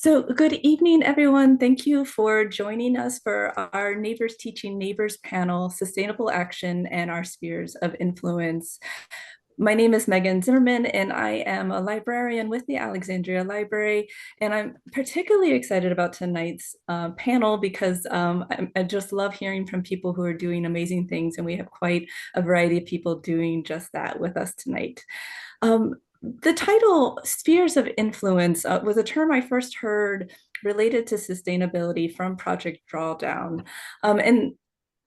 So, good evening, everyone. Thank you for joining us for our Neighbors Teaching Neighbors panel, Sustainable Action and Our Spheres of Influence. My name is Megan Zimmerman, and I am a librarian with the Alexandria Library. And I'm particularly excited about tonight's panel because I just love hearing from people who are doing amazing things, and we have quite a variety of people doing just that with us tonight. Um, the title Spheres of Influence was a term I first heard related to sustainability from Project Drawdown. And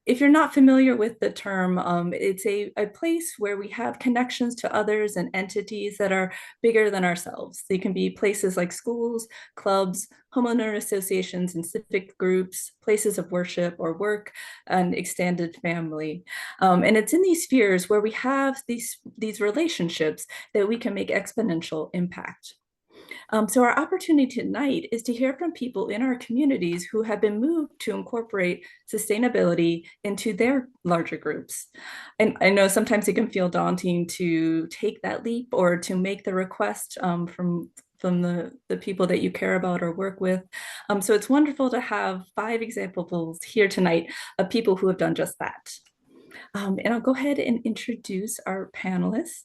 if you're not familiar with the term, it's a place where we have connections to others and entities that are bigger than ourselves. They can be places like schools, clubs, homeowner associations and civic groups, places of worship or work, and extended family. And it's in these spheres where we have these relationships that we can make exponential impact. So our opportunity tonight is to hear from people in our communities who have been moved to incorporate sustainability into their larger groups. And I know sometimes it can feel daunting to take that leap or to make the request from the people that you care about or work with. So it's wonderful to have 5 examples here tonight of people who have done just that. And I'll go ahead and introduce our panelists.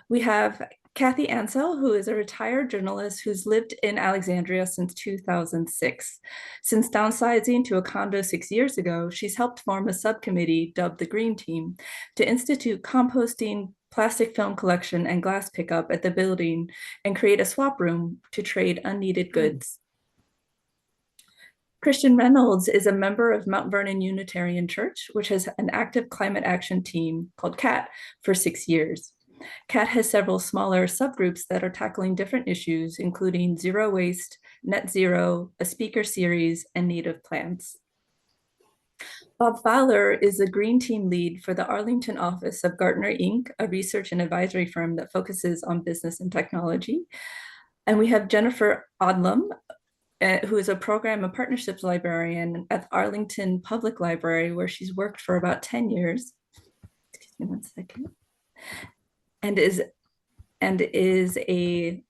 We have Kathy Ansell, who is a retired journalist who's lived in Alexandria since 2006. Since downsizing to a condo 6 years ago, she's helped form a subcommittee dubbed the Green Team to institute composting, plastic film collection, and glass pickup at the building and create a swap room to trade unneeded goods. Christian Reynolds is a member of Mount Vernon Unitarian Church, which has an active climate action team called CAT for 6 years. CAT has several smaller subgroups that are tackling different issues, including zero waste, net zero, a speaker series, and native plants. Bob Fowler is a Green Team lead for the Arlington office of Gartner Inc., a research and advisory firm that focuses on business and technology. And we have Jennifer Odlum, who is a program and partnerships librarian at Arlington Public Library, where she's worked for about 10 years. Excuse me one second. And is a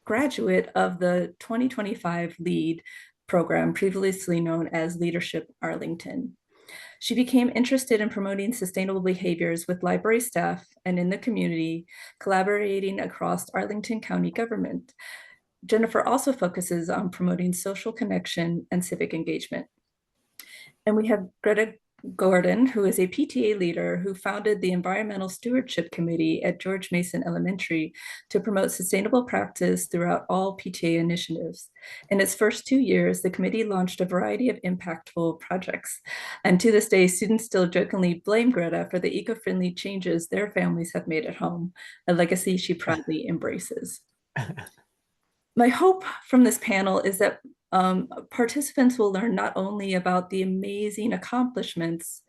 graduate of the 2025 LEAD program, previously known as Leadership Arlington. She became interested in promoting sustainable behaviors with library staff and in the community, collaborating across Arlington County government. Jennifer also focuses on promoting social connection and civic engagement. And we have Greta Gordon, who is a PTA leader who founded the Environmental Stewardship Committee at George Mason Elementary to promote sustainable practice throughout all PTA initiatives. In its first 2 years, the committee launched a variety of impactful projects. And to this day, students still jokingly blame Greta for the eco-friendly changes their families have made at home, a legacy she proudly embraces. My hope from this panel is that participants will learn not only about the amazing accomplishments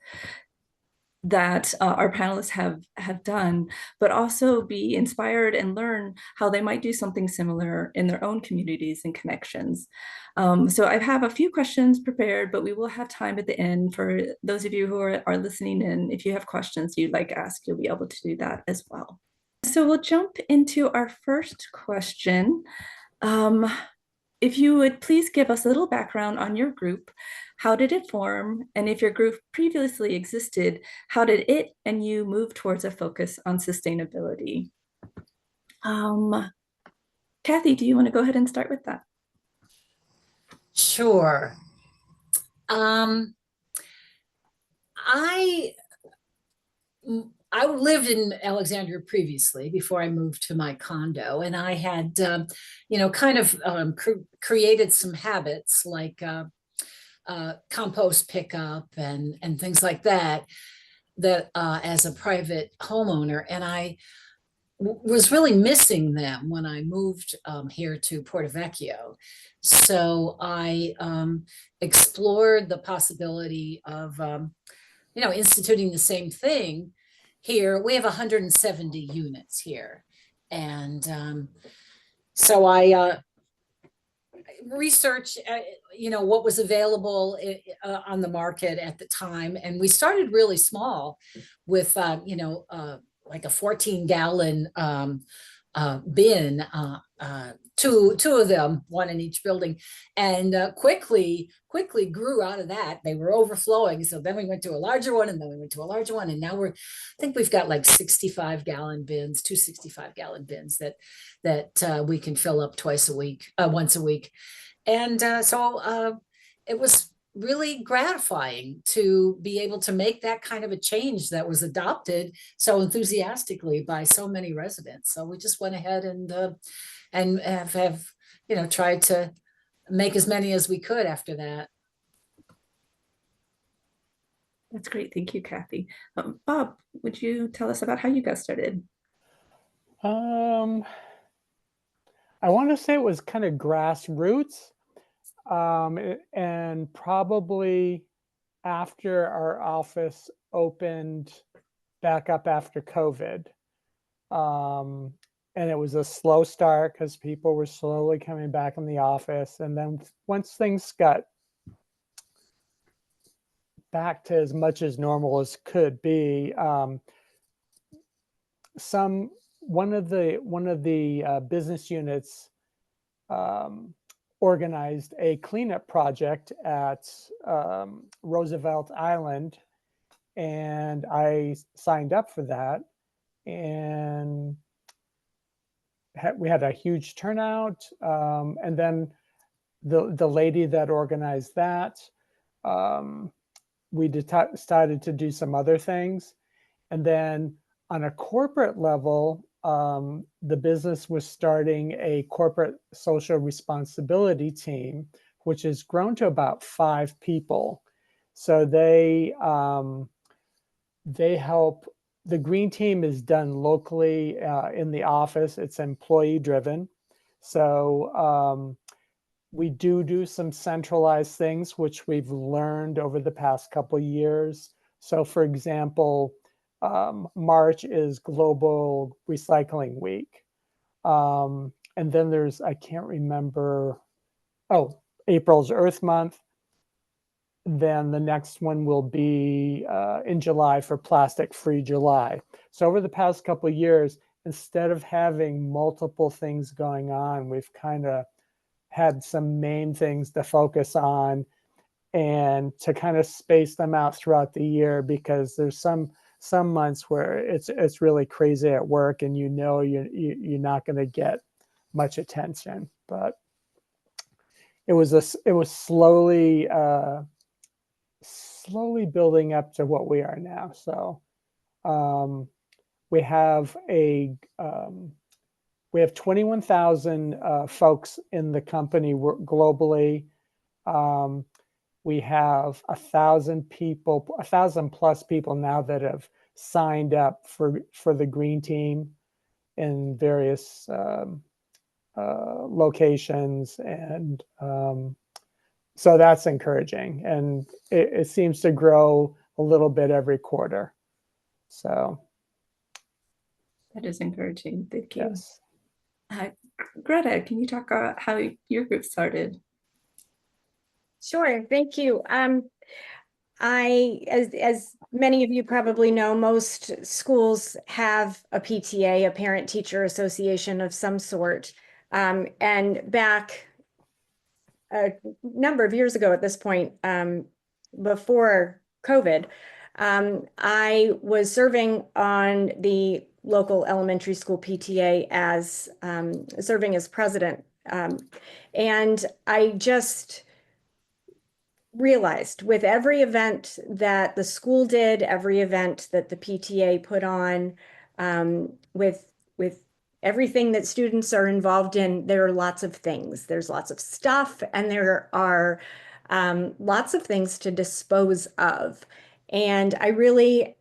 that our panelists have done, but also be inspired and learn how they might do something similar in their own communities and connections. So I have a few questions prepared, but we will have time at the end for those of you who are listening in. If you have questions you'd like to ask, you'll be able to do that as well. So we'll jump into our first question. If you would please give us a little background on your group, how did it form? And if your group previously existed, how did it and you move towards a focus on sustainability? Kathy, do you want to go ahead and start with that? Sure. I lived in Alexandria previously before I moved to my condo, and I had, kind of created some habits like compost pickup and things like that as a private homeowner, and I was really missing them when I moved here to Porto Vecchio. So I explored the possibility of, instituting the same thing here. We have 170 units here. And so I researched, what was available on the market at the time. And we started really small with, like a 14-gallon bin, two of them, one in each building, and quickly grew out of that. They were overflowing. So then we went to a larger one, and then we went to a larger one. And now I think we've got like 65-gallon bins, two 65-gallon bins that we can fill up once a week. And so it was really gratifying to be able to make that kind of a change that was adopted so enthusiastically by so many residents. So we just went ahead and have tried to make as many as we could after that. That's great. Thank you, Kathy. Bob, would you tell us about how you got started? I want to say it was kind of grassroots, and probably after our office opened back up after COVID. And it was a slow start because people were slowly coming back in the office. And then once things got back to as much as normal as could be, one of the business units organized a cleanup project at Roosevelt Island, and I signed up for that, and we had a huge turnout. And then the lady that organized that, we decided to do some other things, and then on a corporate level, the business was starting a corporate social responsibility team, which has grown to about 5 people. So they help. The green team is done locally in the office. It's employee driven. So we do some centralized things, which we've learned over the past couple of years. So for example, March is Global Recycling Week. And then there's, I can't remember, April's Earth Month. Then the next one will be in July for Plastic Free July. So over the past couple of years, instead of having multiple things going on, we've kind of had some main things to focus on and to kind of space them out throughout the year, because there's some months where it's really crazy at work and you're not going to get much attention. But it was slowly building up to what we are now. So we have 21,000 folks in the company globally. We have 1,000 people, 1,000 plus people now that have signed up for the green team in various locations, and so that's encouraging, and it seems to grow a little bit every quarter. So That is encouraging. Thank you. yes. Greta, can you talk about how your group started? Sure, thank you. As many of you probably know, most schools have a PTA, a parent-teacher association of some sort. And back a number of years ago at this point, before COVID, I was serving on the local elementary school PTA as serving as president. And I just realized with every event that the school did, every event that the PTA put on, with everything that students are involved in, there are lots of things. There's lots of stuff, and there are lots of things to dispose of. And I really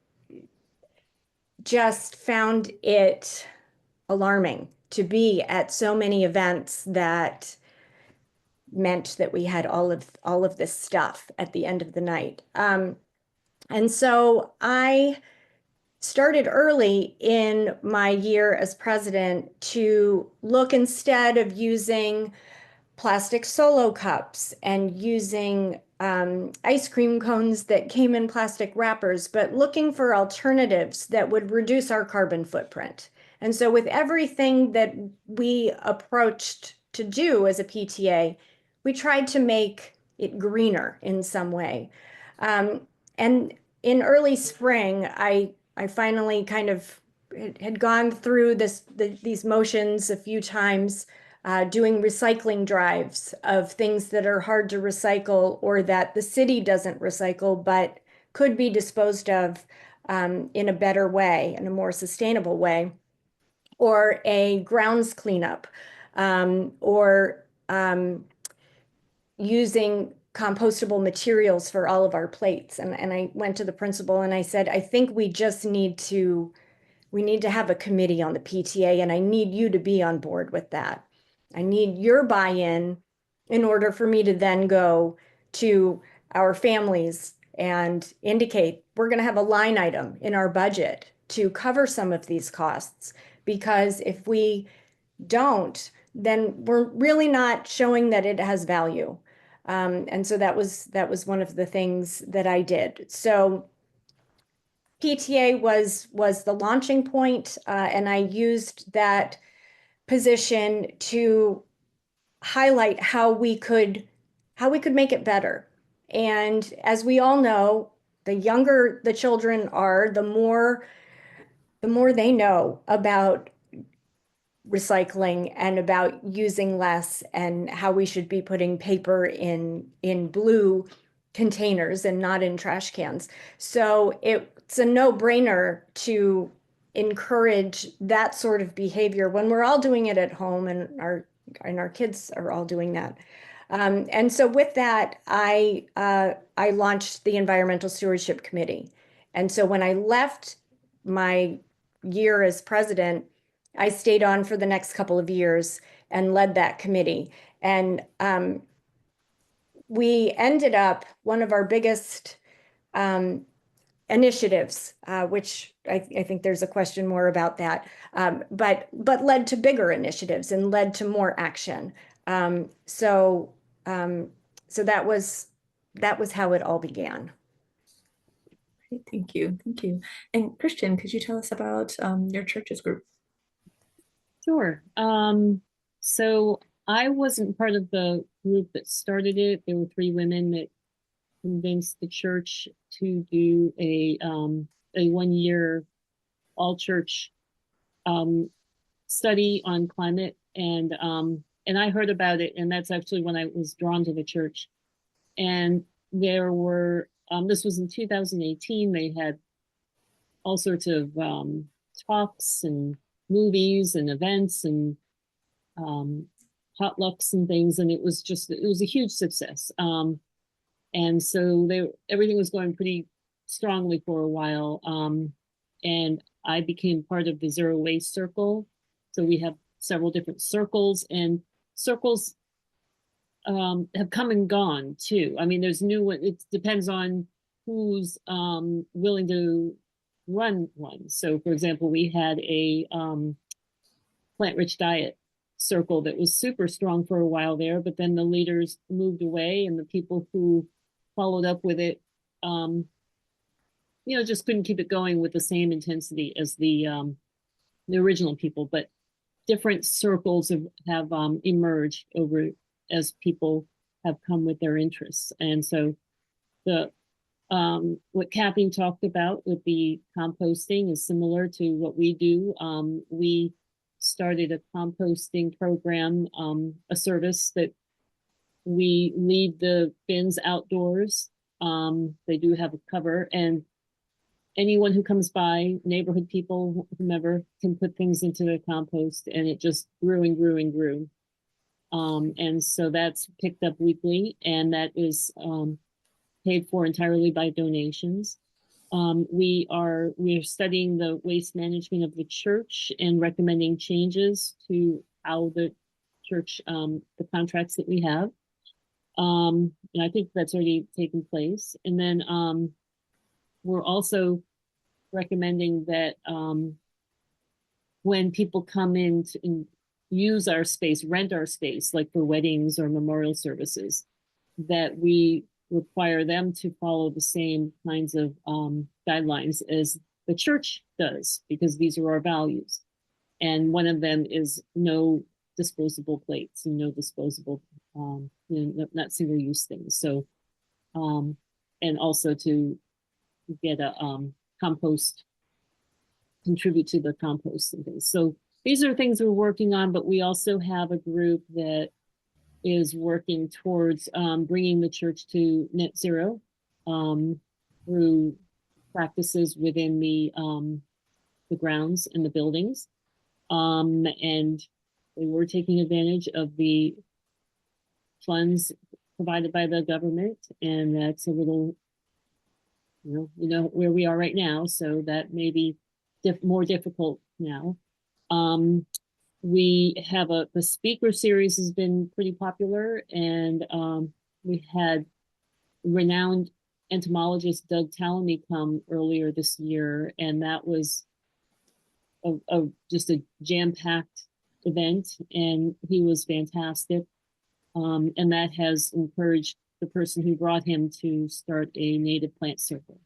just found it alarming to be at so many events that meant that we had all of this stuff at the end of the night. And so I started early in my year as president to look, instead of using plastic Solo cups and using ice cream cones that came in plastic wrappers, but looking for alternatives that would reduce our carbon footprint. And so with everything that we approached to do as a PTA, we tried to make it greener in some way. And in early spring, I finally kind of had gone through these motions a few times, doing recycling drives of things that are hard to recycle or that the city doesn't recycle, but could be disposed of in a better way, in a more sustainable way, or a grounds cleanup, or using compostable materials for all of our plates. And I went to the principal and I said, I think we just need to have a committee on the PTA, and I need you to be on board with that. I need your buy-in in order for me to then go to our families and indicate we're going to have a line item in our budget to cover some of these costs. Because if we don't, then we're really not showing that it has value. And so that was one of the things that I did. So PTA was the launching point, and I used that position to highlight how we could make it better. And as we all know, the younger the children are, the more they know about recycling and about using less, and how we should be putting paper in blue containers and not in trash cans. So it's a no-brainer to encourage that sort of behavior when we're all doing it at home, and our kids are all doing that. And so with that, I launched the Environmental Stewardship Committee. And so when I left my year as president, I stayed on for the next couple of years and led that committee. And we ended up, one of our biggest initiatives, which I think there's a question more about that, but led to bigger initiatives and led to more action. So that was how it all began. Great, thank you. Thank you. And Christian, could you tell us about your church's group? Sure. So I wasn't part of the group that started it. There were 3 women that convinced the church to do a 1-year all church study on climate, and I heard about it, and that's actually when I was drawn to the church. And there were this was in 2018. They had all sorts of talks and movies and events and potlucks and things, and it was a huge success. And so everything was going pretty strongly for a while. And I became part of the Zero Waste Circle. So we have several different circles, and circles have come and gone too. I mean, there's new one. It depends on who's willing to run one. So for example, we had a plant-rich diet circle that was super strong for a while there, but then the leaders moved away, and the people who followed up with it, just couldn't keep it going with the same intensity as the original people. But different circles have emerged over as people have come with their interests. And so what Kathy talked about with the composting is similar to what we do. We started a composting program, a service that we leave the bins outdoors. They do have a cover, and anyone who comes by, neighborhood people, whomever, can put things into the compost, and it just grew and grew and grew. And so that's picked up weekly, and that is paid for entirely by donations. We're studying the waste management of the church and recommending changes to how the church, the contracts that we have. And I think that's already taken place. And then we're also recommending that when people come in and use our space, rent our space, like for weddings or memorial services, that we require them to follow the same kinds of guidelines as the church does, because these are our values. And one of them is no disposable plates and no disposable, not single-use things. So, and also to get a compost, contribute to the compost and things. So these are things we're working on, but we also have a group that is working towards bringing the church to net zero through practices within the grounds and the buildings. And they were taking advantage of the funds provided by the government, and that's a little, you know where we are right now, so that may be more difficult now. We have the speaker series has been pretty popular, and we had renowned entomologist Doug Tallamy come earlier this year, and that was just a jam-packed event, and he was fantastic. And that has encouraged the person who brought him to start a native plant circle.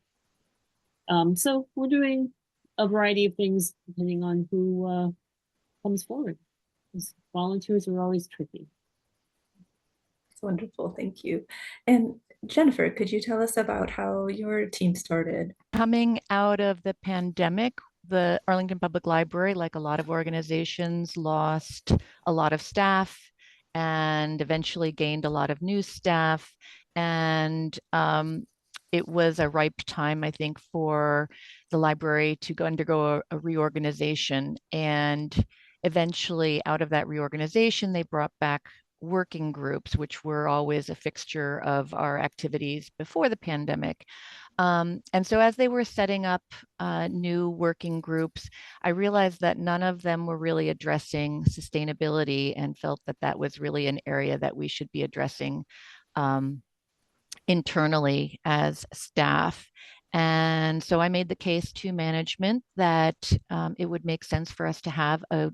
So we're doing a variety of things depending on who comes forward. Volunteers are always tricky. It's wonderful. Thank you. And Jennifer, could you tell us about how your team started? Coming out of the pandemic, the Arlington Public Library, like a lot of organizations, lost a lot of staff and eventually gained a lot of new staff. And it was a ripe time, I think, for the library to undergo a reorganization. And eventually, out of that reorganization, they brought back working groups, which were always a fixture of our activities before the pandemic. And so as they were setting up new working groups, I realized that none of them were really addressing sustainability, and felt that that was really an area that we should be addressing internally as staff. And so I made the case to management that it would make sense for us to have a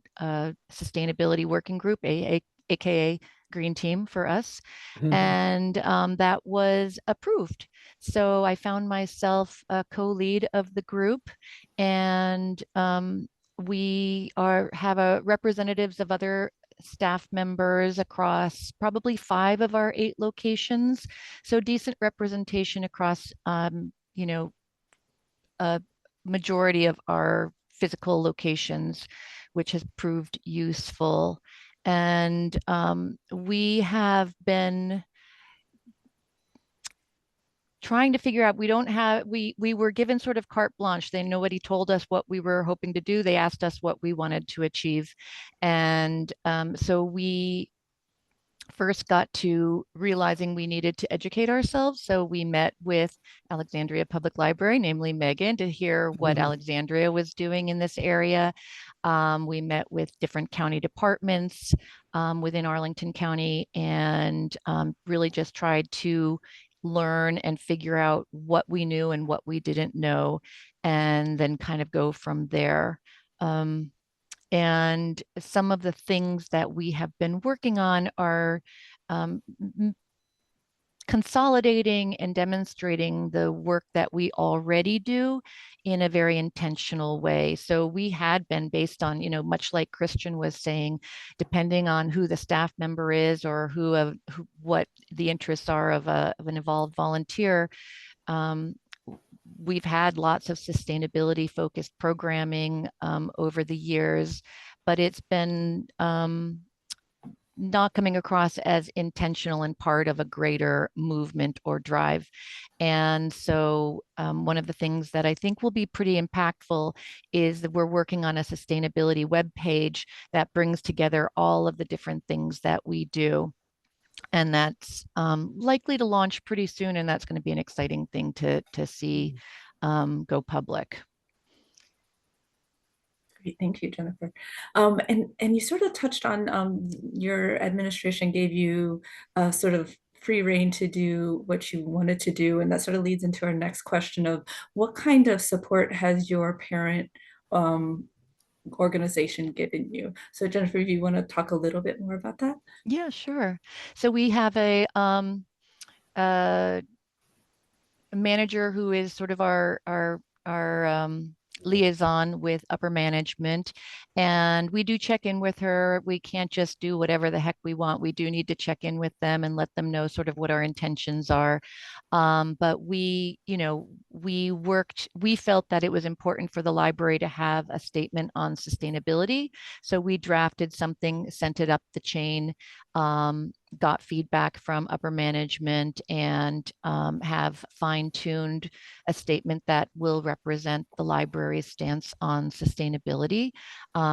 sustainability working group, aka Green Team for us. And that was approved. So I found myself a co-lead of the group, and we have representatives of other staff members across probably 5 of our 8 locations. So decent representation across, a majority of our physical locations, which has proved useful. And we have been trying to figure out, we were given sort of carte blanche. Nobody told us what we were hoping to do. They asked us what we wanted to achieve. And so we first got to realizing we needed to educate ourselves. So we met with Alexandria Public Library, namely Megan, to hear what Alexandria was doing in this area. We met with different county departments within Arlington County, and really just tried to learn and figure out what we knew and what we didn't know, and then kind of go from there. And some of the things that we have been working on are consolidating and demonstrating the work that we already do in a very intentional way. So we had been based on, much like Christian was saying, depending on who the staff member is or what the interests are of an involved volunteer, we've had lots of sustainability focused programming over the years, but it's been not coming across as intentional and part of a greater movement or drive. And so one of the things that I think will be pretty impactful is that we're working on a sustainability webpage that brings together all of the different things that we do. And that's likely to launch pretty soon, and that's going to be an exciting thing to see go public. Great, thank you, Jennifer. And you sort of touched on your administration gave you sort of free rein to do what you wanted to do, and that sort of leads into our next question of what kind of support has your parent organization given you? So Jennifer, if you want to talk a little bit more about that. Yeah, sure. So we have a manager who is sort of our liaison with upper management, and we do check in with her. We can't just do whatever the heck we want. We do need to check in with them and let them know sort of what our intentions are. But we, we felt that it was important for the library to have a statement on sustainability. So we drafted something, sent it up the chain, got feedback from upper management, and have fine-tuned a statement that will represent the library's stance on sustainability.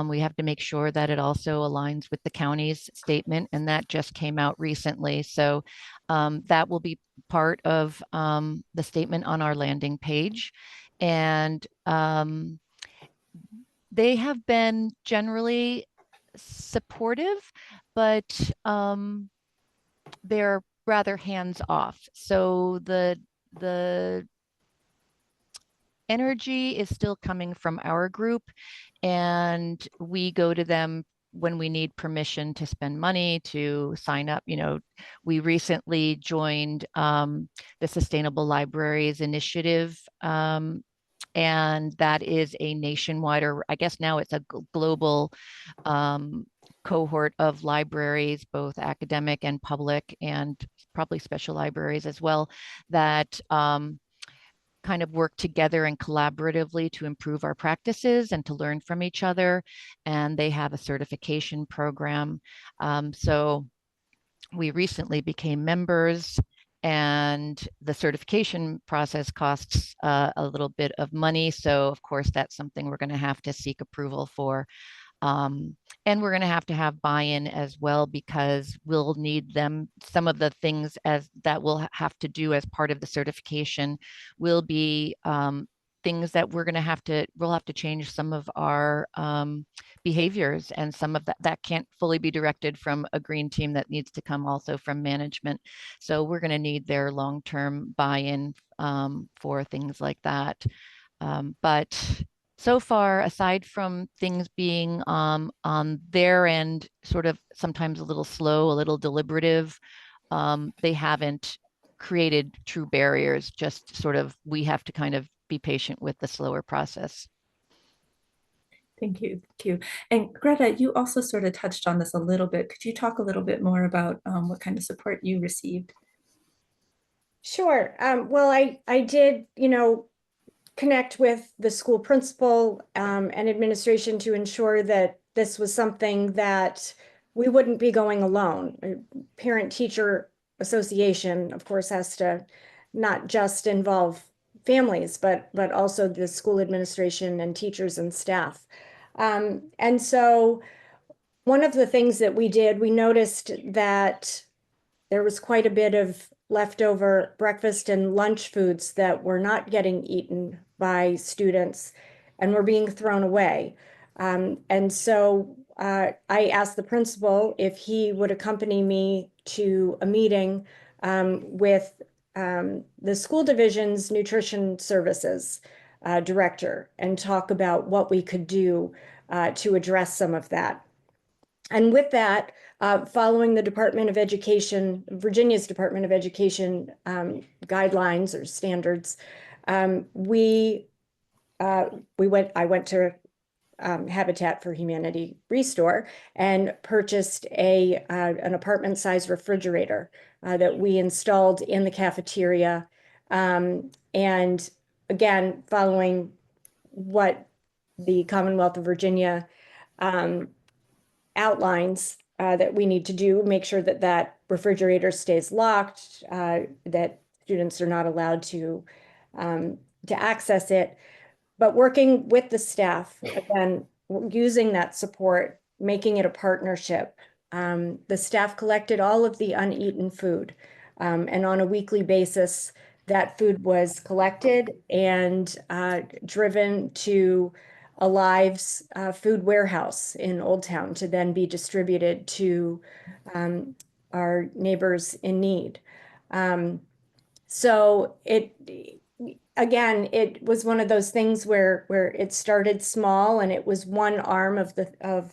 We have to make sure that it also aligns with the county's statement, and that just came out recently. So that will be part of the statement on our landing page. And they have been generally supportive, but they're rather hands off. So the energy is still coming from our group, and we go to them when we need permission to spend money, to sign up. We recently joined the Sustainable Libraries Initiative, and that is a nationwide, or I guess now it's a global cohort of libraries, both academic and public, and probably special libraries as well, that kind of work together and collaboratively to improve our practices and to learn from each other. And they have a certification program. So we recently became members, and the certification process costs a little bit of money. So of course, that's something we're going to have to seek approval for. And we're going to have buy-in as well, because we'll need them. Some of the things as that we'll have to do as part of the certification will be things that we'll have to change some of our behaviors, and some of that can't fully be directed from a green team. That needs to come also from management. So we're going to need their long-term buy-in for things like that. But so far, aside from things being on their end, sort of sometimes a little slow, a little deliberative, they haven't created true barriers. Just sort of, we have to kind of be patient with the slower process. Thank you. Thank you. And Greta, you also sort of touched on this a little bit. Could you talk a little bit more about what kind of support you received? Sure. Well, I did, connect with the school principal and administration to ensure that this was something that we wouldn't be going alone. Parent-teacher association, of course, has to not just involve families, but also the school administration and teachers and staff. And so one of the things that we did, we noticed that there was quite a bit of leftover breakfast and lunch foods that were not getting eaten by students and were being thrown away. And so I asked the principal if he would accompany me to a meeting with the school division's nutrition services director, and talk about what we could do to address some of that. And with that, following the Department of Education, Virginia's Department of Education guidelines or standards, I went to Habitat for Humanity Restore and purchased an apartment-sized refrigerator that we installed in the cafeteria. And again, following what the Commonwealth of Virginia outlines that we need to do, make sure that that refrigerator stays locked, that students are not allowed to access it. But working with the staff, again, using that support, making it a partnership. The staff collected all of the uneaten food, and on a weekly basis, that food was collected and driven to Alive's food warehouse in Old Town to then be distributed to our neighbors in need. So again, it was one of those things where it started small, and it was one arm of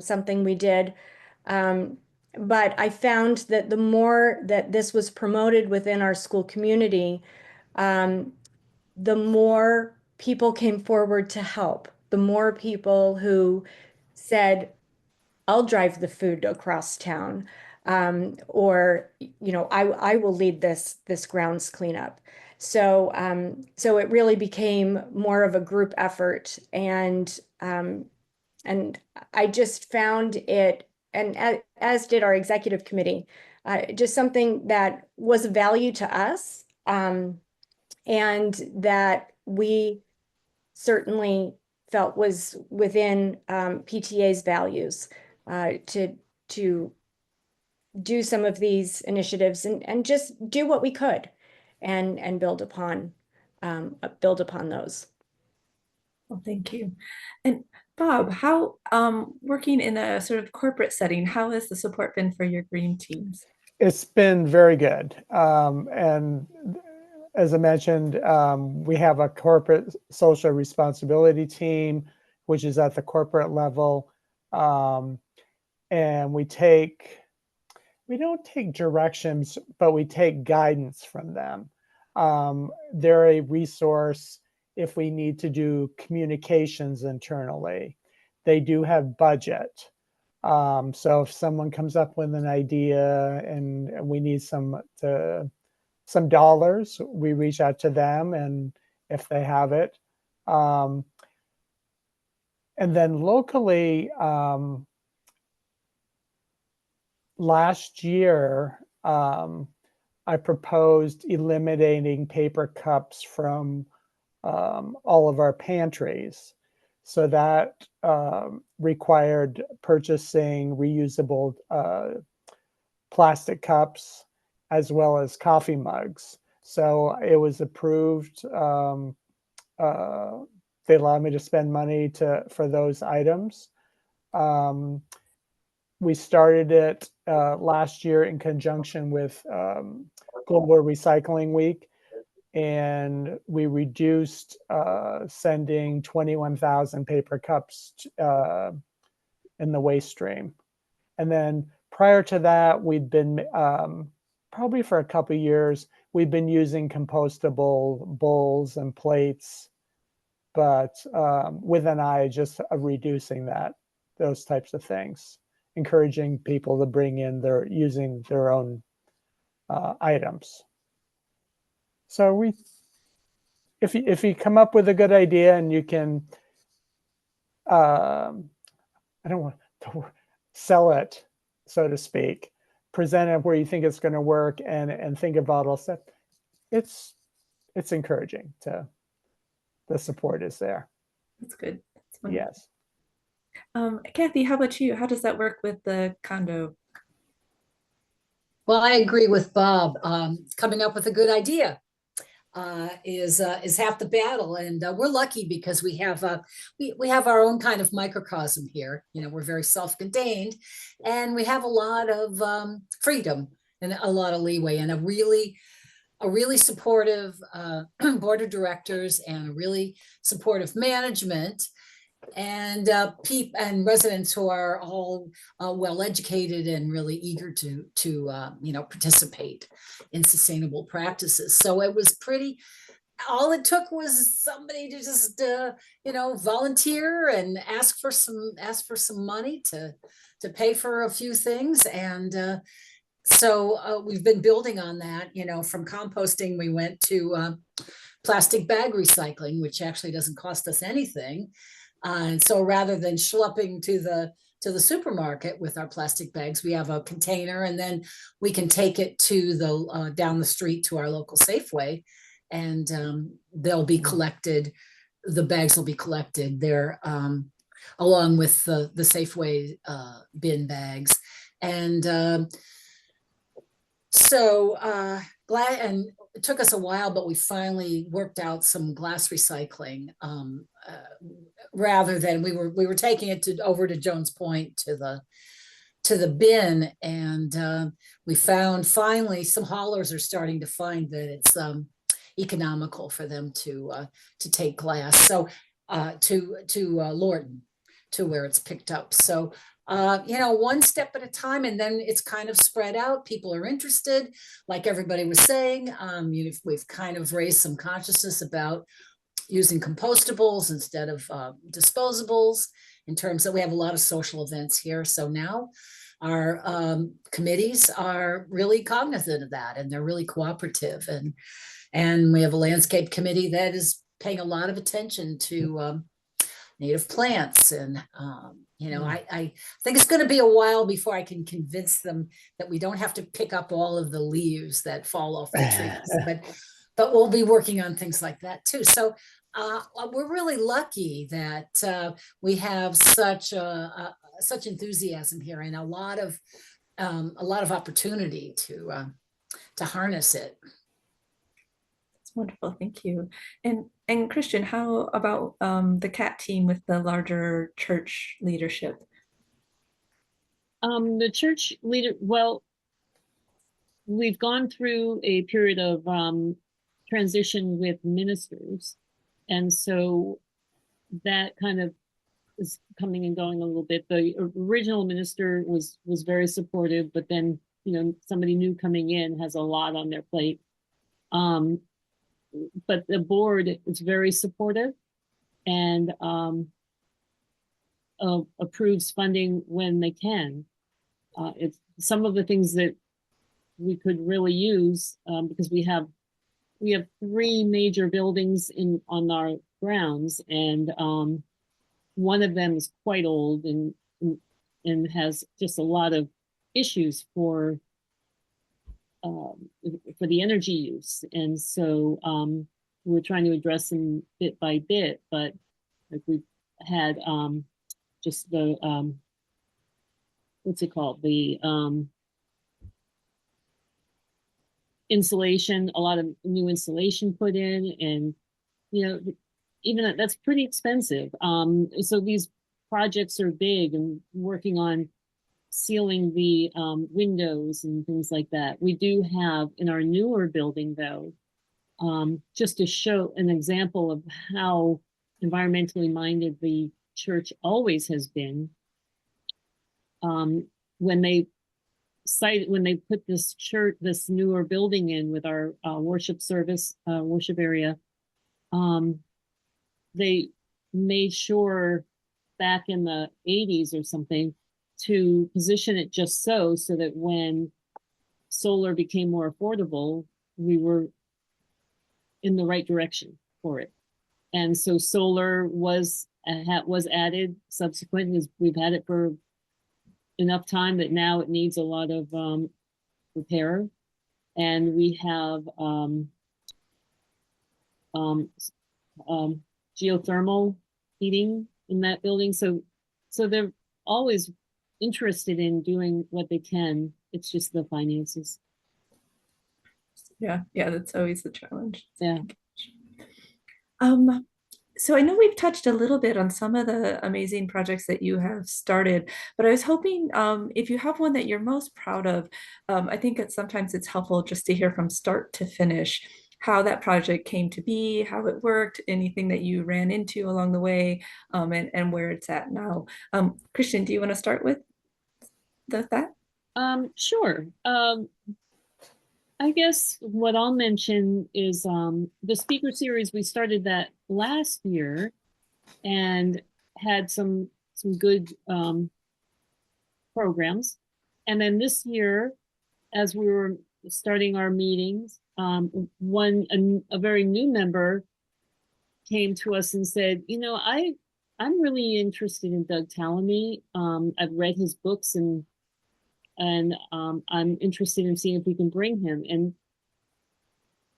something we did. But I found that the more that this was promoted within our school community, the more people came forward to help, the more people who said, I'll drive the food across town, or I will lead this grounds cleanup. So it really became more of a group effort, and I just found it, and as did our executive committee, just something that was of value to us, and that we certainly felt was within PTA's values, to do some of these initiatives and just do what we could, and build upon those. Well, thank you. And Bob, how, working in a sort of corporate setting, how has the support been for your green teams? It's been very good. And as I mentioned, we have a corporate social responsibility team, which is at the corporate level. And we don't take directions, but we take guidance from them. They're a resource if we need to do communications internally. They do have budget. So if someone comes up with an idea and we need some dollars, we reach out to them, and if they have it. And then locally, last year, I proposed eliminating paper cups from all of our pantries. So that required purchasing reusable plastic cups as well as coffee mugs. So it was approved. They allowed me to spend money for those items. We started it last year in conjunction with Global Recycling Week, and we reduced sending 21,000 paper cups in the waste stream. And then prior to that, we'd been, probably for a couple of years, we've been using compostable bowls and plates, but with an eye just of reducing those types of things, encouraging people to bring in using their own items. So if you come up with a good idea and you can, I don't want to sell it, so to speak, present it where you think it's going to work, and think about all stuff, it's encouraging. The support is there. That's good. That's wonderful. Yes. Kathy, how about you? How does that work with the condo? Well, I agree with Bob. Coming up with a good idea is half the battle, and we're lucky because we have our own kind of microcosm here. We're very self-contained, and we have a lot of freedom and a lot of leeway, and a really supportive board of directors, and a really supportive management, and residents who are all well educated and really eager to participate in sustainable practices. So it was all it took was somebody to just volunteer and ask for some money to pay for a few things. And so we've been building on that. From composting, we went to plastic bag recycling, which actually doesn't cost us anything. And so rather than schlepping to the supermarket with our plastic bags, we have a container, and then we can take it to down the street to our local Safeway, and they'll be collected. The bags will be collected there, along with the Safeway bin bags. And so glad, and it took us a while, but we finally worked out some glass recycling, rather than we were taking it over to Jones Point to the bin. And we found finally some haulers are starting to find that it's economical for them to take glass. So to Lorton, to where it's picked up. So one step at a time, and then it's kind of spread out. People are interested, like everybody was saying. We've kind of raised some consciousness about using compostables instead of disposables, in terms that we have a lot of social events here. So now our committees are really cognizant of that, and they're really cooperative. And we have a landscape committee that is paying a lot of attention to native plants. And, I think it's going to be a while before I can convince them that we don't have to pick up all of the leaves that fall off the trees, but we'll be working on things like that too. So we're really lucky that we have such enthusiasm here, and a lot of opportunity to harness it. That's wonderful. Thank you. And Christian, how about the CAT team with the larger church leadership? The church leader, well, we've gone through a period of transition with ministers. And so that kind of is coming and going a little bit. The original minister was very supportive, but then, somebody new coming in has a lot on their plate. But the board is very supportive and approves funding when they can. It's some of the things that we could really use because we have 3 major buildings on our grounds, and one of them is quite old and has just a lot of issues for the energy use. And so we're trying to address them bit by bit, but like we've had just the what's it called, the insulation, a lot of new insulation put in, and even that's pretty expensive. So these projects are big, and working on sealing the windows and things like that. We do have in our newer building, though, just to show an example of how environmentally minded the church always has been. When they put this newer building in with our worship service, worship area, they made sure back in the 80s or something to position it just so that when solar became more affordable, we were in the right direction for it. And so solar was added subsequently. We've had it for enough time that now it needs a lot of repair. And we have geothermal heating in that building. So they're always interested in doing what they can. It's just the finances. Yeah, that's always the challenge. Yeah. So I know we've touched a little bit on some of the amazing projects that you have started, but I was hoping if you have one that you're most proud of, I think sometimes it's helpful just to hear from start to finish how that project came to be, how it worked, anything that you ran into along the way, and where it's at now. Christian, do you want to start with that? Sure. I guess what I'll mention is the speaker series. We started that last year and had some good programs. And then this year, as we were starting our meetings, a very new member came to us and said, I'm really interested in Doug Tallamy. I've read his books and I'm interested in seeing if we can bring him. And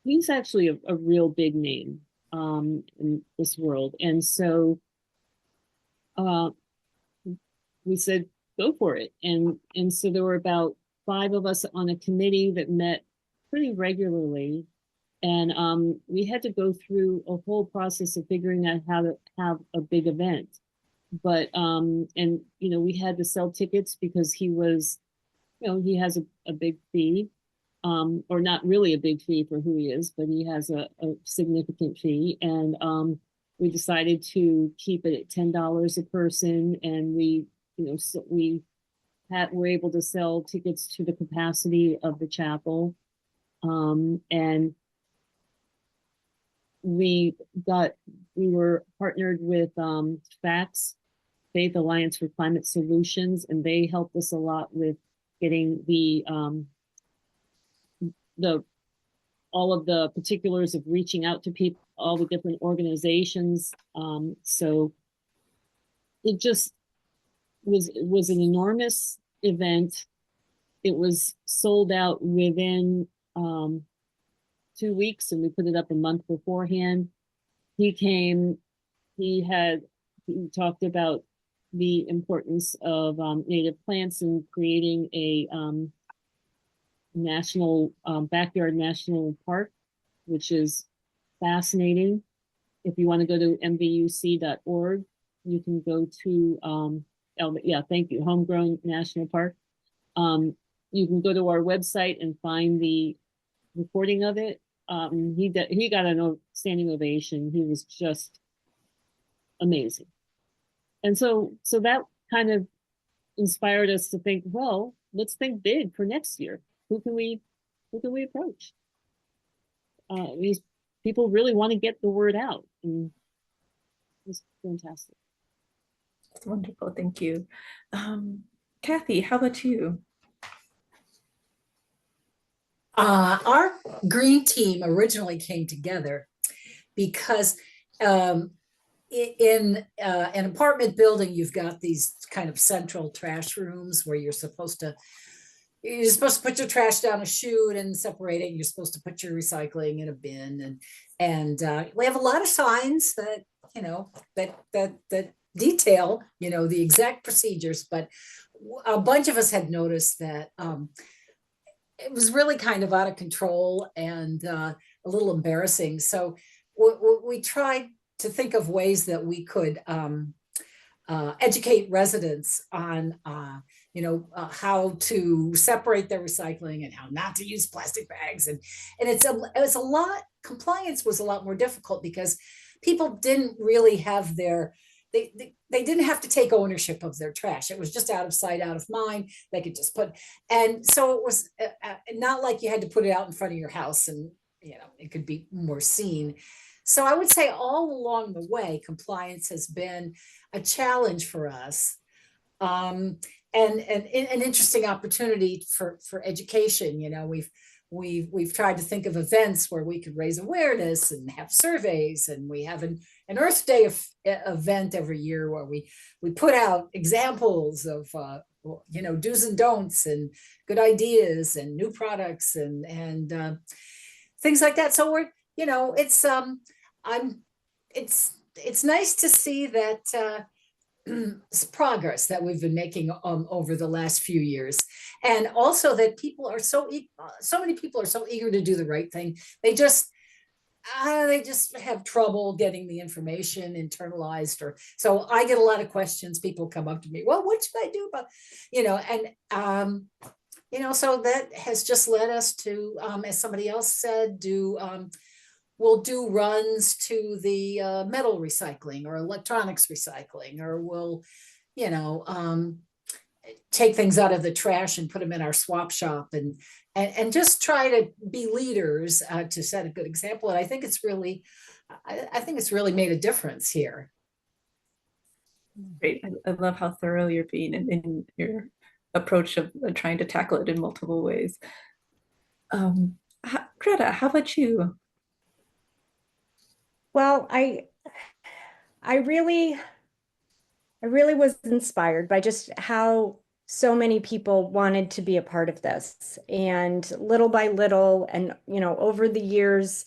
he's actually a real big name in this world. And so we said, go for it. And so there were about 5 of us on a committee that met pretty regularly. And we had to go through a whole process of figuring out how to have a big event. But, we had to sell tickets because he was, he has a big fee, or not really a big fee for who he is, but he has a significant fee. And we decided to keep it at $10 a person. And we were able to sell tickets to the capacity of the chapel. And we were partnered with FACTS, Faith Alliance for Climate Solutions, and they helped us a lot with getting all of the particulars of reaching out to people, all the different organizations. So it just was an enormous event. It was sold out within 2 weeks, and we put it up a month beforehand. He came, he talked about the importance of native plants and creating a national backyard national park, which is fascinating. If you want to go to mvuc.org, you can go to thank you, Homegrown National Park. You can go to our website and find the recording of it. He got an standing ovation. He was just amazing. And so that kind of inspired us to think, well, let's think big for next year. Who can we approach? These people really want to get the word out, and it's fantastic. That's wonderful. Thank you. Kathy, how about you? Our green team originally came together because in an apartment building, you've got these kind of central trash rooms where you're supposed to put your trash down a chute and separate it. You're supposed to put your recycling in a bin, and we have a lot of signs that that detail the exact procedures. But a bunch of us had noticed that it was really kind of out of control and a little embarrassing. So we tried to think of ways that we could educate residents on how to separate their recycling and how not to use plastic bags. And it was a lot, compliance was a lot more difficult because people didn't really have they didn't have to take ownership of their trash. It was just out of sight, out of mind. They could just and so it was not like you had to put it out in front of your house and it could be more seen. So I would say all along the way, compliance has been a challenge for us. And an interesting opportunity for education. We've tried to think of events where we could raise awareness and have surveys, and we have an Earth Day event every year where we put out examples of do's and don'ts and good ideas and new products and things like that. So it's nice to see that progress that we've been making over the last few years, and also that people are so many people are so eager to do the right thing. They just have trouble getting the information internalized, or so I get a lot of questions. People come up to me, well, what should I do about so that has just led us to as somebody else said, we'll do runs to the metal recycling or electronics recycling, or we'll, take things out of the trash and put them in our swap shop and just try to be leaders to set a good example. And I think it's really made a difference here. Great. I love how thorough you're being in your approach of trying to tackle it in multiple ways. Greta, how about you? Well, I really was inspired by just how so many people wanted to be a part of this, and little by little, and over the years,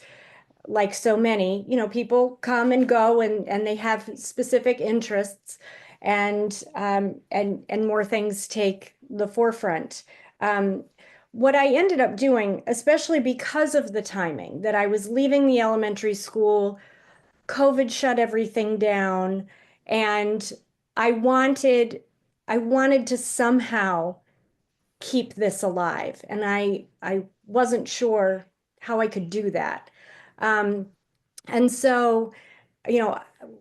like so many, people come and go, and they have specific interests, and more things take the forefront. What I ended up doing, especially because of the timing, that I was leaving the elementary school, COVID shut everything down, and I wanted to somehow keep this alive, and I wasn't sure how I could do that. And so,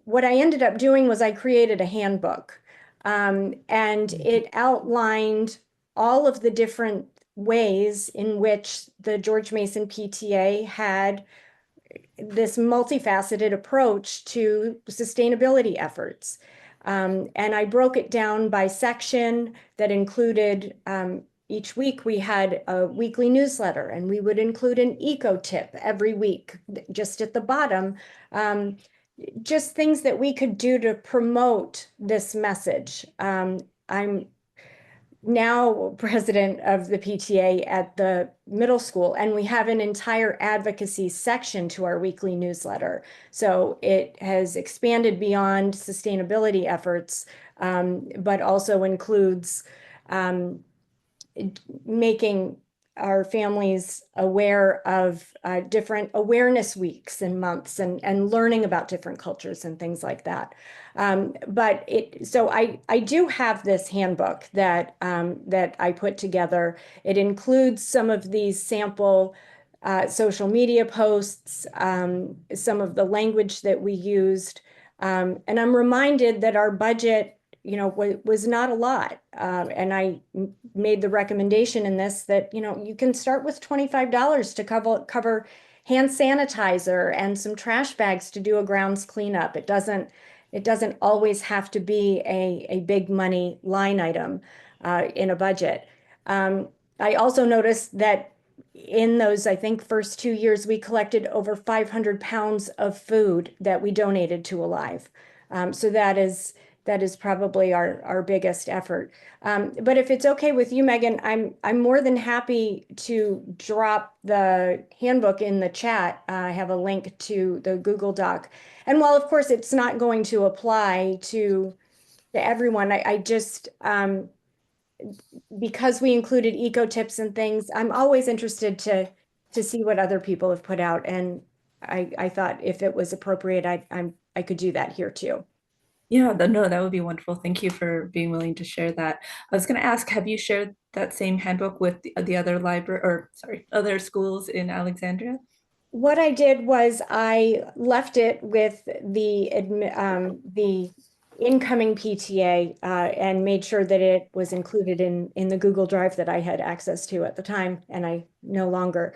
what I ended up doing was I created a handbook, and it outlined all of the different ways in which the George Mason PTA had this multifaceted approach to sustainability efforts. And I broke it down by section that included each week we had a weekly newsletter, and we would include an eco tip every week, just at the bottom. Just things that we could do to promote this message. I'm now president of the PTA at the middle school, and we have an entire advocacy section to our weekly newsletter. So it has expanded beyond sustainability efforts, but also includes making our families aware of different awareness weeks and months, and learning about different cultures and things like that. So I do have this handbook that that I put together. It includes some of these sample social media posts, some of the language that we used, and I'm reminded that our budget, was not a lot. And I made the recommendation in this that, you can start with $25 to cover hand sanitizer and some trash bags to do a grounds cleanup. It doesn't always have to be a big money line item in a budget. I also noticed that in those, I think, first 2 years, we collected over 500 pounds of food that we donated to Alive. So that is probably our biggest effort. But if it's okay with you, Megan, I'm more than happy to drop the handbook in the chat. I have a link to the Google Doc. And while, of course, it's not going to apply to everyone, I just, because we included eco tips and things, I'm always interested to see what other people have put out. And I thought if it was appropriate, I could do that here too. Yeah, no, that would be wonderful. Thank you for being willing to share that. I was going to ask, have you shared that same handbook with the other library, or sorry, other schools in Alexandria? What I did was I left it with the incoming PTA and made sure that it was included in the Google Drive that I had access to at the time, and I no longer.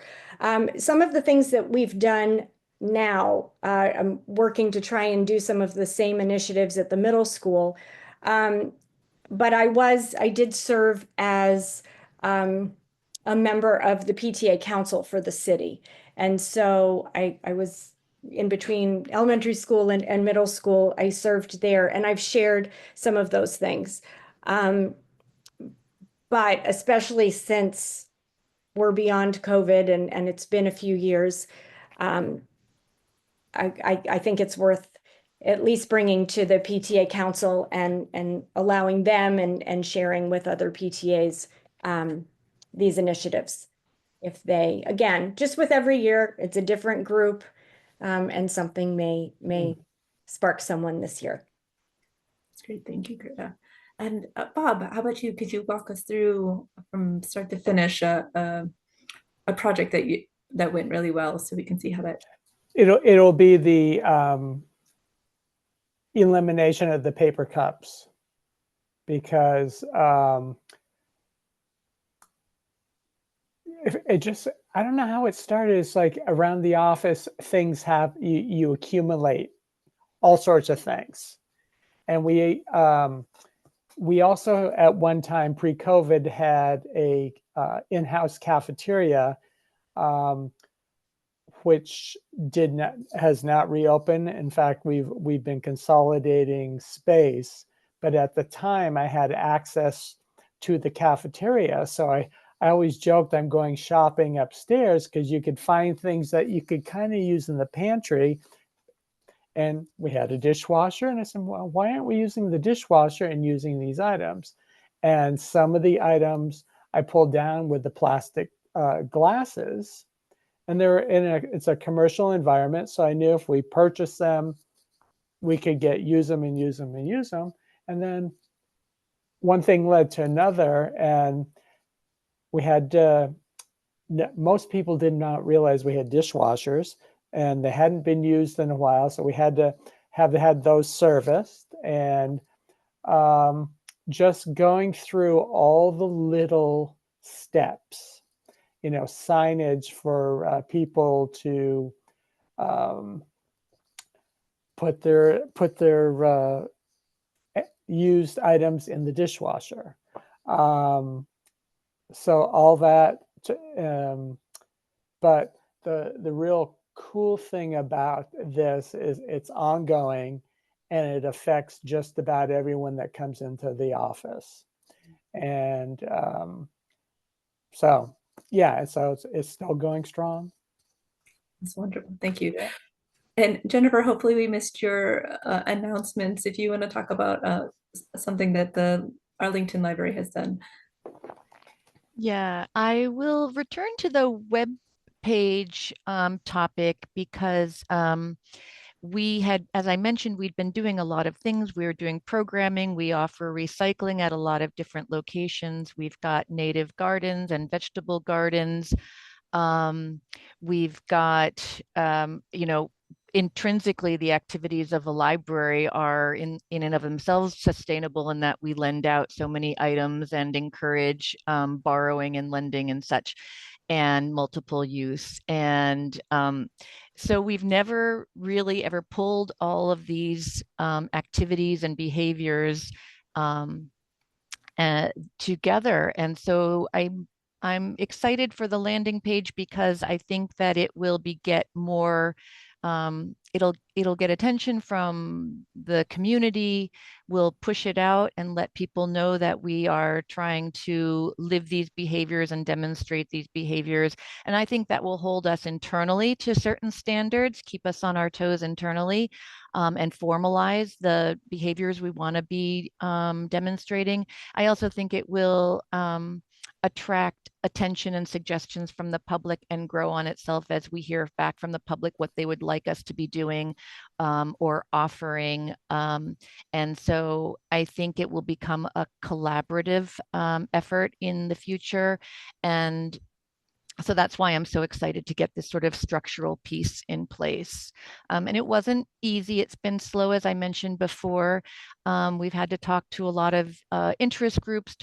Some of the things that we've done now, I'm working to try and do some of the same initiatives at the middle school. But I did serve as a member of the PTA council for the city. And so I was in between elementary school and middle school. I served there, and I've shared some of those things. But especially since we're beyond COVID and it's been a few years, I think it's worth at least bringing to the PTA council and allowing them and sharing with other PTAs these initiatives. If they, again, just with every year, it's a different group, and something may spark someone this year. That's great. Thank you, Greta. And Bob, how about you? Could you walk us through from start to finish a project that went really well, so we can see how that. It'll be the elimination of the paper cups, because I don't know how it started. It's like around the office, things you accumulate all sorts of things. And we also at one time pre-COVID had a in-house cafeteria, which has not reopened. In fact, we've been consolidating space, but at the time I had access to the cafeteria. So I always joked I'm going shopping upstairs, because you could find things that you could kind of use in the pantry. And we had a dishwasher, and I said, well, why aren't we using the dishwasher and using these items? And some of the items I pulled down with the plastic glasses, and it's a commercial environment. So I knew if we purchased them, we could use them and use them and use them. And then one thing led to another, and we had, most people did not realize we had dishwashers, and they hadn't been used in a while. So we had to had those serviced, and just going through all the little steps, signage for people to um, put their used items in the dishwasher. So all that, but the real cool thing about this is it's ongoing and it affects just about everyone that comes into the office. And so, yeah, so it's still going strong. That's wonderful. Thank you. And Jennifer, hopefully we missed your announcements. If you want to talk about something that the Arlington Library has done. Yeah, I will return to the web page topic because we had, as I mentioned, we'd been doing a lot of things. We were doing programming. We offer recycling at a lot of different locations. We've got native gardens and vegetable gardens. We've got, you know, intrinsically the activities of a library are in and of themselves sustainable in that we lend out so many items and encourage borrowing and lending and such, and multiple use. And so we've never really ever pulled all of these activities and behaviors together. And so I'm excited for the landing page because I think that it will get more, it'll get attention from the community. We'll push it out and let people know that we are trying to live these behaviors and demonstrate these behaviors. And I think that will hold us internally to certain standards, keep us on our toes internally, and formalize the behaviors we want to be demonstrating. I also think it will attract attention and suggestions from the public and grow on itself as we hear back from the public what they would like us to be doing or offering. And so I think it will become a collaborative effort in the future. And so that's why I'm so excited to get this sort of structural piece in place. And it wasn't easy. It's been slow, as I mentioned before. We've had to talk to a lot of interest groups,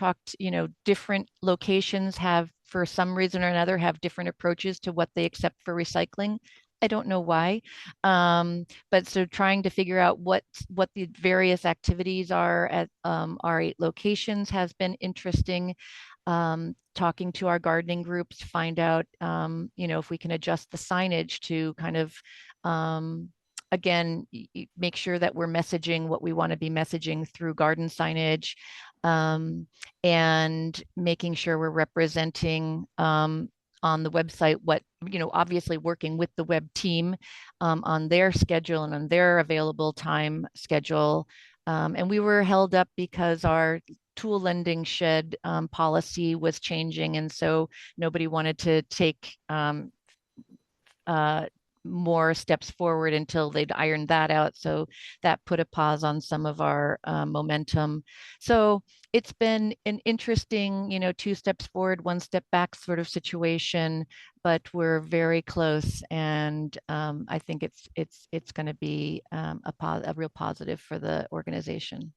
different locations have, for some reason or another, have different approaches to what they accept for recycling. I don't know why, but so trying to figure out what the various activities are at our 8 locations has been interesting. Talking to our gardening groups, find out, if we can adjust the signage to kind of, again, make sure that we're messaging what we want to be messaging through garden signage, and making sure we're representing on the website what, obviously working with the web team on their schedule and on their available time schedule. And we were held up because our tool lending shed policy was changing. And so nobody wanted to take more steps forward until they'd ironed that out. So that put a pause on some of our momentum. So it's been an interesting, 2 steps forward, 1 step back sort of situation, but we're very close. And I think it's going to be a real positive for the organization.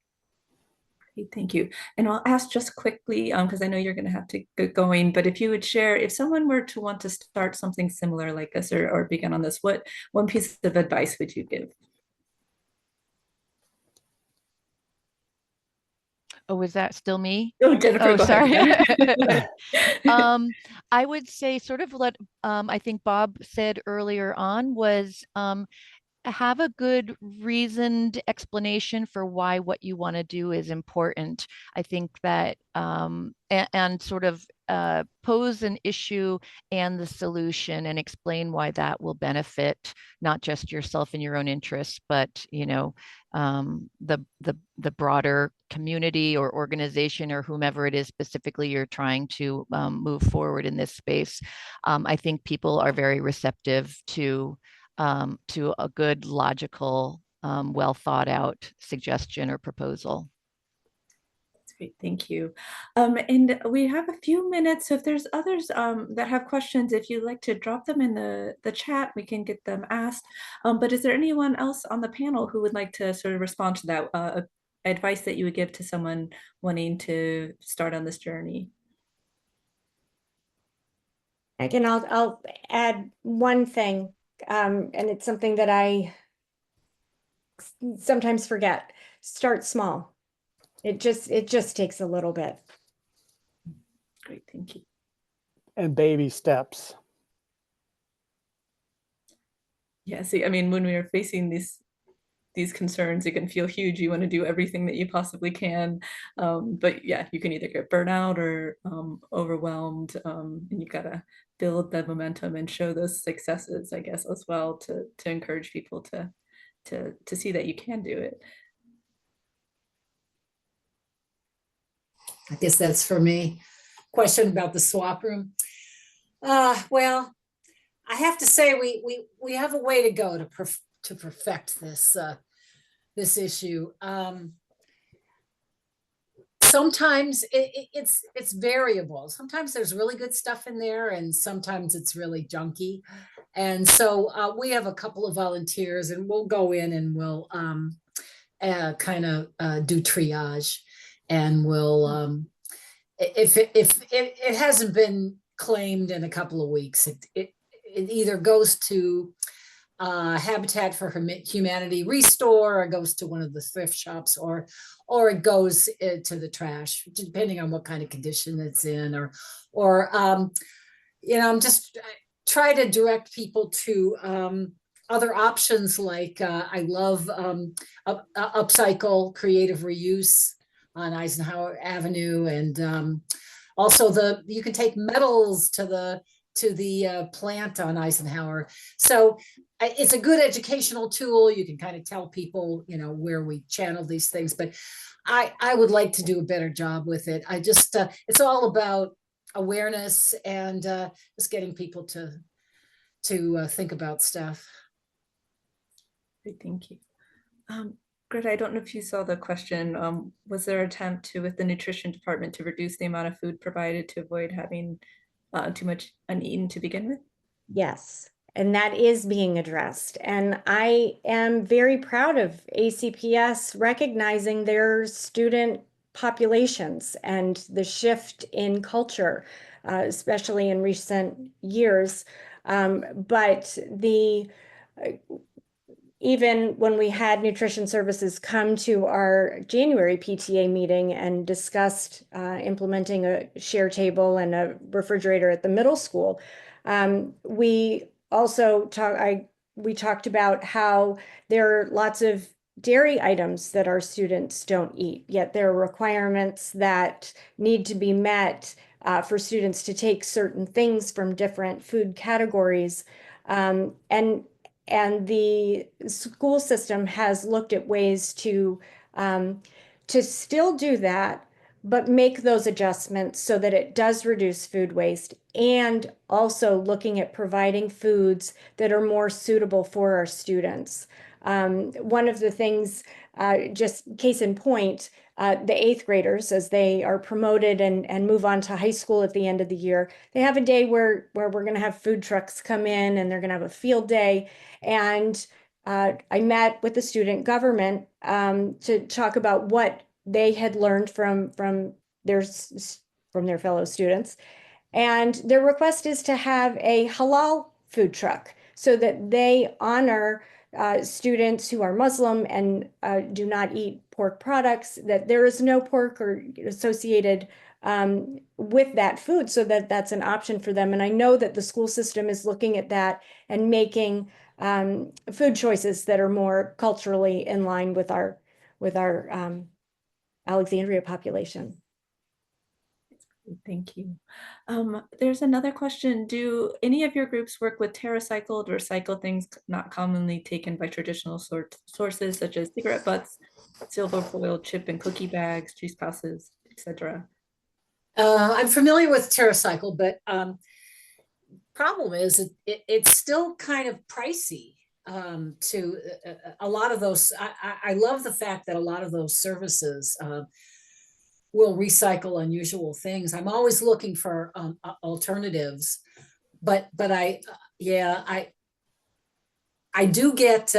Thank you. And I'll ask just quickly, because I know you're going to have to get going, but if you would share, if someone were to want to start something similar like this or begin on this, what one piece of advice would you give? Oh, is that still me? Oh, Jennifer, go sorry. ahead. I would say sort of what I think Bob said earlier on was have a good reasoned explanation for why what you want to do is important. I think that and sort of pose an issue and the solution and explain why that will benefit not just yourself and your own interests, but the broader community or organization or whomever it is specifically you're trying to move forward in this space. I think people are very receptive to a good, logical, well thought out suggestion or proposal. That's great, thank you. And we have a few minutes, so if there's others that have questions, if you'd like to drop them in the chat, we can get them asked. But is there anyone else on the panel who would like to sort of respond to that advice that you would give to someone wanting to start on this journey? Again, I'll add one thing. and it's something that I sometimes forget. Start small. It just takes a little bit. Great, thank you. And baby steps. Yeah, see, I mean, when we are facing these concerns, it can feel huge. You want to do everything that you possibly can. But yeah, you can either get burnout or overwhelmed. And you've got to build the momentum and show those successes, I guess, as well to encourage people to see that you can do it. I guess that's for me. Question about the swap room. Well, I have to say we have a way to go to perfect this issue. Sometimes it's variable. Sometimes there's really good stuff in there, and sometimes it's really junky. And so we have a couple of volunteers, and we'll go in and we'll kind of do triage, and we'll if it hasn't been claimed in a couple of weeks, it either goes to Habitat for Humanity Restore, or it goes to one of the thrift shops, or it goes to the trash, depending on what kind of condition it's in, or I'm just try to direct people to other options like I love Upcycle Creative Reuse on Eisenhower Avenue, and also you can take metals to the plant on Eisenhower. So it's a good educational tool. You can kind of tell people, where we channel these things, but I would like to do a better job with it. I just, it's all about awareness and just getting people to think about stuff. Great, thank you. Greta, I don't know if you saw the question. Was there an attempt with the nutrition department to reduce the amount of food provided to avoid having too much uneaten to begin with? Yes, and that is being addressed. And I am very proud of ACPS recognizing their student populations and the shift in culture, especially in recent years. But even when we had nutrition services come to our January PTA meeting and discussed implementing a share table and a refrigerator at the middle school, we also talked about how there are lots of dairy items that our students don't eat, yet there are requirements that need to be met for students to take certain things from different food categories. And the school system has looked at ways to still do that, but make those adjustments so that it does reduce food waste, and also looking at providing foods that are more suitable for our students. One of the things, just case in point, the 8th graders, as they are promoted and move on to high school at the end of the year, they have a day where we're going to have food trucks come in and they're going to have a field day. And I met with the student government to talk about what they had learned from their fellow students. And their request is to have a halal food truck so that they honor students who are Muslim and do not eat pork products, that there is no pork or associated with that food, so that that's an option for them. And I know that the school system is looking at that and making food choices that are more culturally in line with our Alexandria population. Thank you. There's another question. Do any of your groups work with TerraCycle to recycle things not commonly taken by traditional sources, such as cigarette butts, silver foil chip and cookie bags, juice pouches, etc.? I'm familiar with TerraCycle, but problem is it's still kind of pricey to a lot of those. I love the fact that a lot of those services will recycle unusual things. I'm always looking for alternatives, but I do get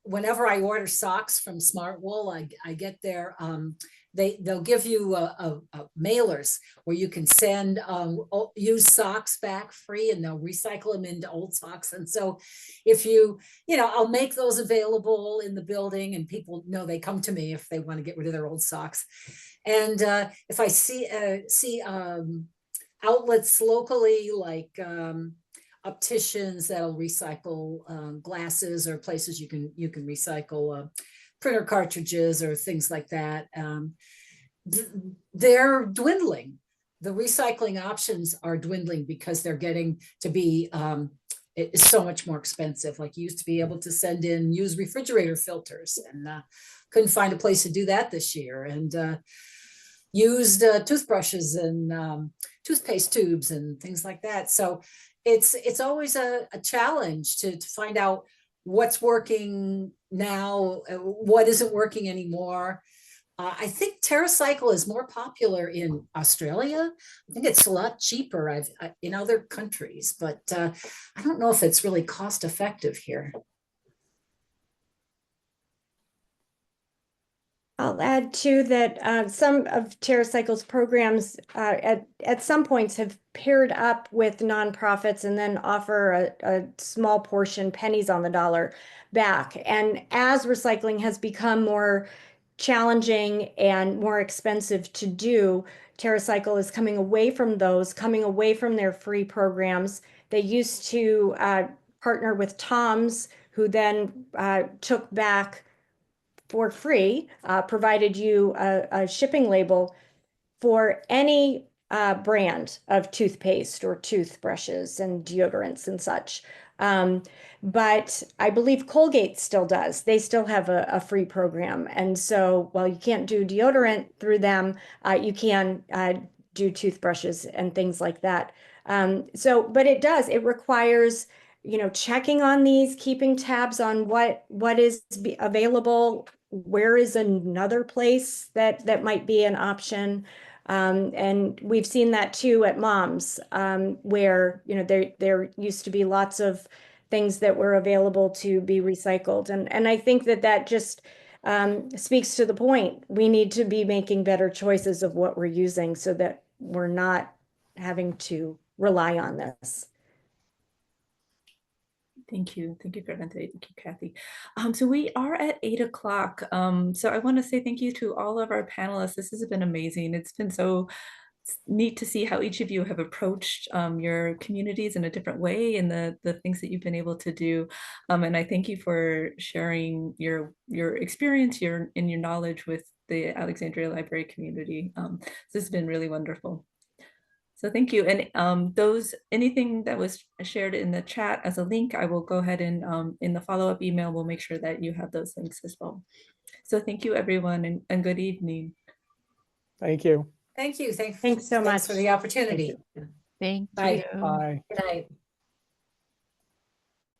whenever I order socks from Smart Wool, I get their, they'll give you mailers where you can send used socks back free, and they'll recycle them into old socks. And so if I'll make those available in the building, and people know they come to me if they want to get rid of their old socks. And if I see outlets locally, like opticians that'll recycle glasses, or places you can recycle printer cartridges or things like that, they're dwindling. The recycling options are dwindling because they're getting to be it's so much more expensive. Like, you used to be able to send in used refrigerator filters, and couldn't find a place to do that this year. And used toothbrushes and toothpaste tubes and things like that. So it's always a challenge to find out what's working now, what isn't working anymore. I think TerraCycle is more popular in Australia. I think it's a lot cheaper in other countries, but I don't know if it's really cost effective here. I'll add too that some of TerraCycle's programs at some points have paired up with nonprofits and then offer a small portion, pennies on the dollar, back. And as recycling has become more challenging and more expensive to do, TerraCycle is coming away from their free programs. They used to partner with Tom's, who then took back for free, provided you a shipping label for any brand of toothpaste or toothbrushes and deodorants and such. But I believe Colgate still does. They still have a free program. And so while you can't do deodorant through them, you can do toothbrushes and things like that. But it requires checking on these, keeping tabs on what is available, where is another place that might be an option. And we've seen that too at Moms, where there used to be lots of things that were available to be recycled. And I think that just speaks to the point. We need to be making better choices of what we're using so that we're not having to rely on this. Thank you. Thank you, Fernanda. Thank you, Kathy. So we are at 8 o'clock. So I want to say thank you to all of our panelists. This has been amazing. It's been so neat to see how each of you have approached your communities in a different way, and the things that you've been able to do. And I thank you for sharing your experience, your knowledge with the Alexandria Library community. This has been really wonderful. So thank you. And anything that was shared in the chat as a link, I will go ahead and in the follow-up email, we'll make sure that you have those links as well. So thank you, everyone, and good evening. Thank you. Thank you. Thanks so much for the opportunity. Thank Bye. you. Bye. Good night.